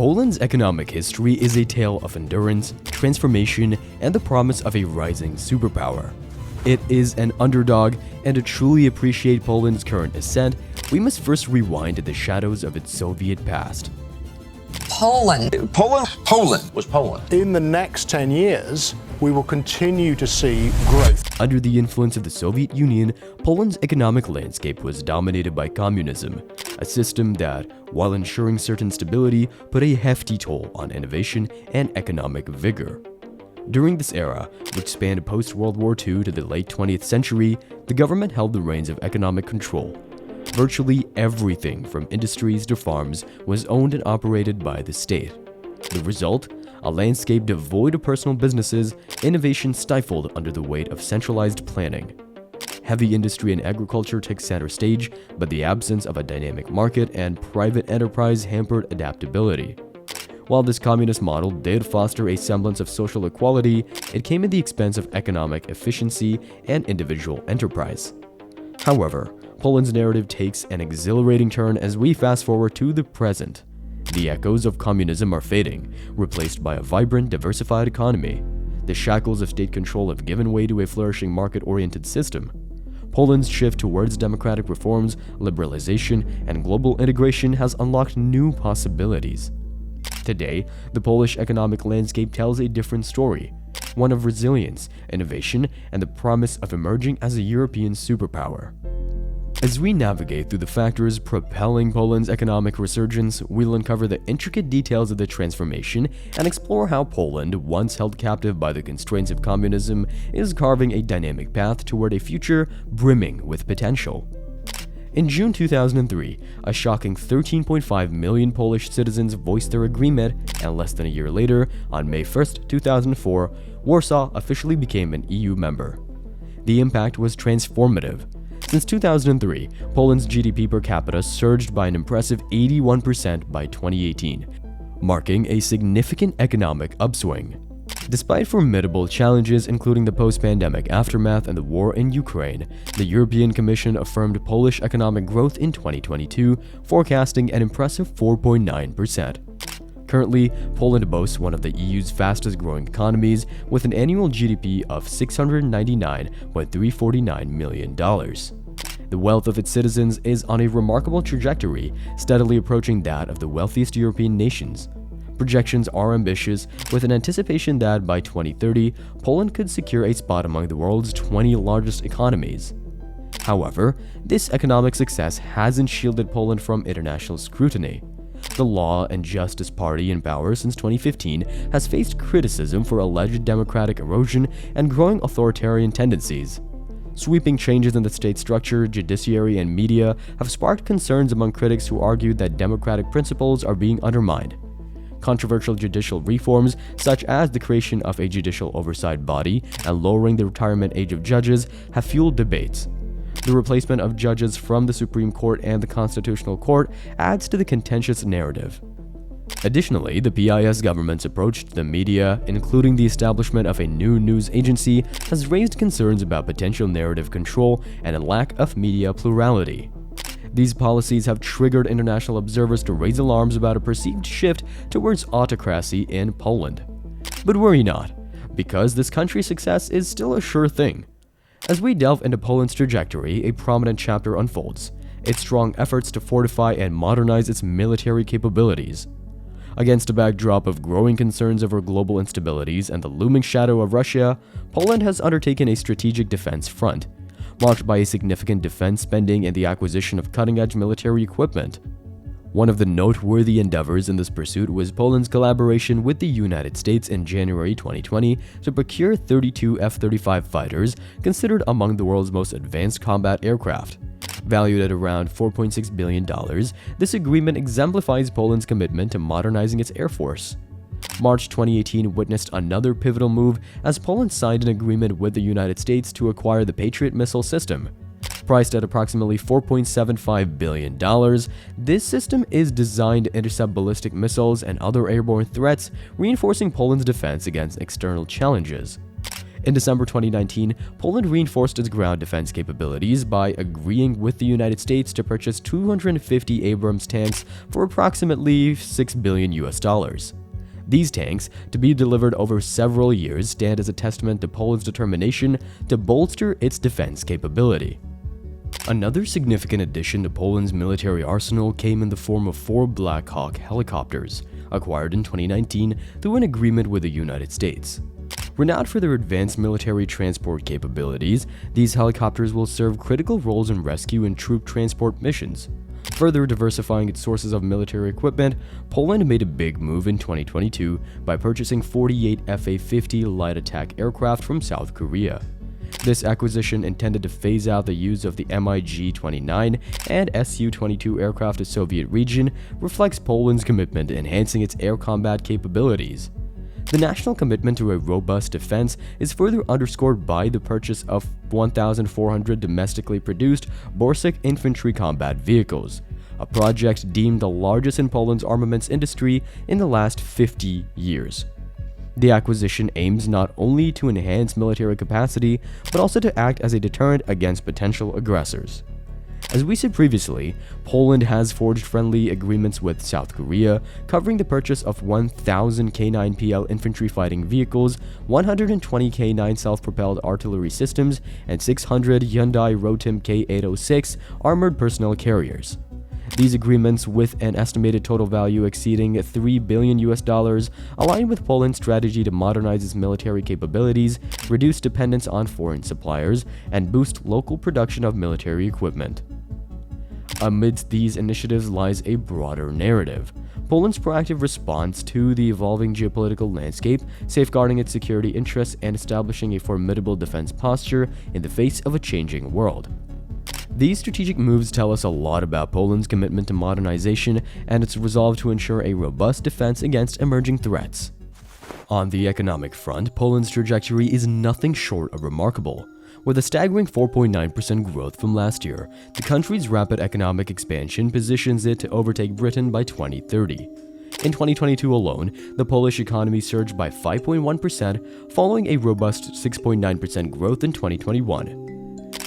Poland's economic history is a tale of endurance, transformation, and the promise of a rising superpower. It is an underdog, and to truly appreciate Poland's current ascent, we must first rewind to the shadows of its Soviet past. Poland was Poland. In the next 10 years, we will continue to see growth. Under the influence of the Soviet Union, Poland's economic landscape was dominated by communism, a system that, while ensuring certain stability, put a hefty toll on innovation and economic vigor. During this era, which spanned post-World War II to the late 20th century, the government held the reins of economic control. Virtually everything from industries to farms was owned and operated by the state. The result? A landscape devoid of personal businesses, innovation stifled under the weight of centralized planning. Heavy industry and agriculture took center stage, but the absence of a dynamic market and private enterprise hampered adaptability. While this communist model did foster a semblance of social equality, it came at the expense of economic efficiency and individual enterprise. However, Poland's narrative takes an exhilarating turn as we fast forward to the present. The echoes of communism are fading, replaced by a vibrant, diversified economy. The shackles of state control have given way to a flourishing market-oriented system. Poland's shift towards democratic reforms, liberalization, and global integration has unlocked new possibilities. Today, the Polish economic landscape tells a different story, one of resilience, innovation, and the promise of emerging as a European superpower. As we navigate through the factors propelling Poland's economic resurgence, we'll uncover the intricate details of the transformation and explore how Poland, once held captive by the constraints of communism, is carving a dynamic path toward a future brimming with potential. In June 2003, a shocking 13.5 million Polish citizens voiced their agreement, and less than a year later, on May 1, 2004, Warsaw officially became an EU member. The impact was transformative. Since 2003, Poland's GDP per capita surged by an impressive 81% by 2018, marking a significant economic upswing. Despite formidable challenges including the post-pandemic aftermath and the war in Ukraine, the European Commission affirmed Polish economic growth in 2022, forecasting an impressive 4.9%. Currently, Poland boasts one of the EU's fastest-growing economies, with an annual GDP of $699.349 million. The wealth of its citizens is on a remarkable trajectory, steadily approaching that of the wealthiest European nations. Projections are ambitious, with an anticipation that by 2030, Poland could secure a spot among the world's 20 largest economies. However, this economic success hasn't shielded Poland from international scrutiny. The Law and Justice Party in power since 2015 has faced criticism for alleged democratic erosion and growing authoritarian tendencies. Sweeping changes in the state structure, judiciary, and media have sparked concerns among critics who argue that democratic principles are being undermined. Controversial judicial reforms, such as the creation of a judicial oversight body and lowering the retirement age of judges, have fueled debates. The replacement of judges from the Supreme Court and the Constitutional Court adds to the contentious narrative. Additionally, the PIS government's approach to the media, including the establishment of a new news agency, has raised concerns about potential narrative control and a lack of media plurality. These policies have triggered international observers to raise alarms about a perceived shift towards autocracy in Poland. But worry not, because this country's success is still a sure thing. As we delve into Poland's trajectory, a prominent chapter unfolds: its strong efforts to fortify and modernize its military capabilities. Against a backdrop of growing concerns over global instabilities and the looming shadow of Russia, Poland has undertaken a strategic defense front, marked by a significant defense spending and the acquisition of cutting-edge military equipment. One of the noteworthy endeavors in this pursuit was Poland's collaboration with the United States in January 2020 to procure 32 F-35 fighters, considered among the world's most advanced combat aircraft. Valued at around $4.6 billion, this agreement exemplifies Poland's commitment to modernizing its air force. March 2018 witnessed another pivotal move as Poland signed an agreement with the United States to acquire the Patriot missile system. Priced at approximately $4.75 billion, this system is designed to intercept ballistic missiles and other airborne threats, reinforcing Poland's defense against external challenges. In December 2019, Poland reinforced its ground defense capabilities by agreeing with the United States to purchase 250 Abrams tanks for approximately $6 billion. These tanks, to be delivered over several years, stand as a testament to Poland's determination to bolster its defense capability. Another significant addition to Poland's military arsenal came in the form of 4 Black Hawk helicopters, acquired in 2019 through an agreement with the United States. Renowned for their advanced military transport capabilities, these helicopters will serve critical roles in rescue and troop transport missions. Further diversifying its sources of military equipment, Poland made a big move in 2022 by purchasing 48 Fa-50 light attack aircraft from South Korea. This acquisition, intended to phase out the use of the MiG-29 and Su-22 aircraft to Soviet region, reflects Poland's commitment to enhancing its air combat capabilities. The national commitment to a robust defense is further underscored by the purchase of 1,400 domestically produced Borsuk infantry combat vehicles, a project deemed the largest in Poland's armaments industry in the last 50 years. The acquisition aims not only to enhance military capacity, but also to act as a deterrent against potential aggressors. As we said previously, Poland has forged friendly agreements with South Korea, covering the purchase of 1,000 K9PL infantry fighting vehicles, 120 K9 self-propelled artillery systems, and 600 Hyundai Rotem K806 armored personnel carriers. These agreements, with an estimated total value exceeding $3 billion, align with Poland's strategy to modernize its military capabilities, reduce dependence on foreign suppliers, and boost local production of military equipment. Amidst these initiatives lies a broader narrative: Poland's proactive response to the evolving geopolitical landscape, safeguarding its security interests and establishing a formidable defense posture in the face of a changing world. These strategic moves tell us a lot about Poland's commitment to modernization and its resolve to ensure a robust defense against emerging threats. On the economic front, Poland's trajectory is nothing short of remarkable. With a staggering 4.9% growth from last year, the country's rapid economic expansion positions it to overtake Britain by 2030. In 2022 alone, the Polish economy surged by 5.1%, following a robust 6.9% growth in 2021.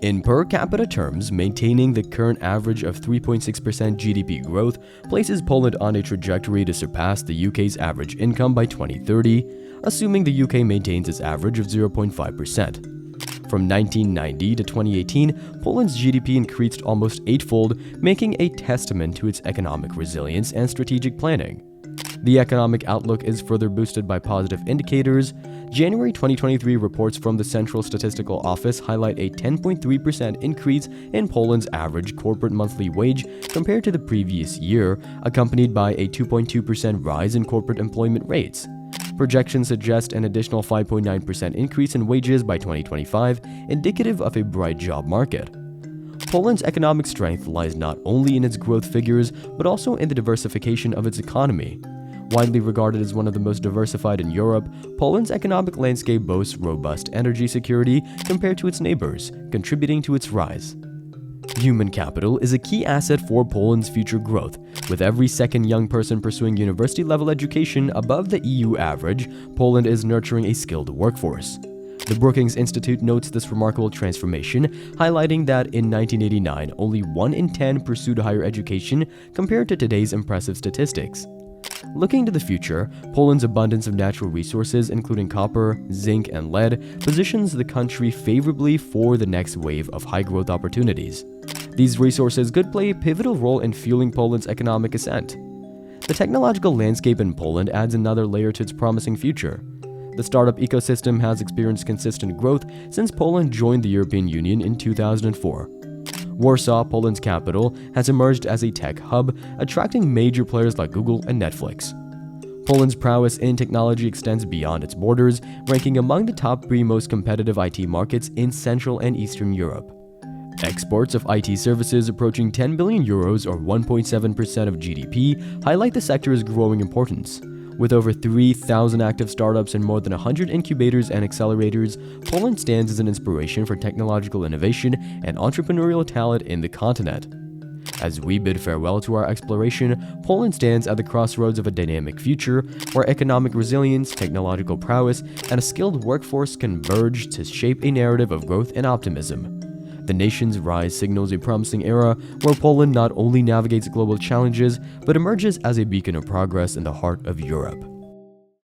In per capita terms, maintaining the current average of 3.6% GDP growth places Poland on a trajectory to surpass the UK's average income by 2030, assuming the UK maintains its average of 0.5%. From 1990 to 2018, Poland's GDP increased almost eightfold, making a testament to its economic resilience and strategic planning. The economic outlook is further boosted by positive indicators. January 2023 reports from the Central Statistical Office highlight a 10.3% increase in Poland's average corporate monthly wage compared to the previous year, accompanied by a 2.2% rise in corporate employment rates. Projections suggest an additional 5.9% increase in wages by 2025, indicative of a bright job market. Poland's economic strength lies not only in its growth figures, but also in the diversification of its economy. Widely regarded as one of the most diversified in Europe, Poland's economic landscape boasts robust energy security compared to its neighbors, contributing to its rise. Human capital is a key asset for Poland's future growth. With every second young person pursuing university-level education above the EU average, Poland is nurturing a skilled workforce. The Brookings Institute notes this remarkable transformation, highlighting that in 1989, only 1 in 10 pursued higher education compared to today's impressive statistics. Looking to the future, Poland's abundance of natural resources, including copper, zinc, and lead, positions the country favorably for the next wave of high-growth opportunities. These resources could play a pivotal role in fueling Poland's economic ascent. The technological landscape in Poland adds another layer to its promising future. The startup ecosystem has experienced consistent growth since Poland joined the European Union in 2004. Warsaw, Poland's capital, has emerged as a tech hub, attracting major players like Google and Netflix. Poland's prowess in technology extends beyond its borders, ranking among the top 3 most competitive IT markets in Central and Eastern Europe. Exports of IT services approaching 10 billion euros or 1.7% of GDP highlight the sector's growing importance. With over 3,000 active startups and more than 100 incubators and accelerators, Poland stands as an inspiration for technological innovation and entrepreneurial talent in the continent. As we bid farewell to our exploration, Poland stands at the crossroads of a dynamic future where economic resilience, technological prowess, and a skilled workforce converge to shape a narrative of growth and optimism. The nation's rise signals a promising era where Poland not only navigates global challenges, but emerges as a beacon of progress in the heart of Europe.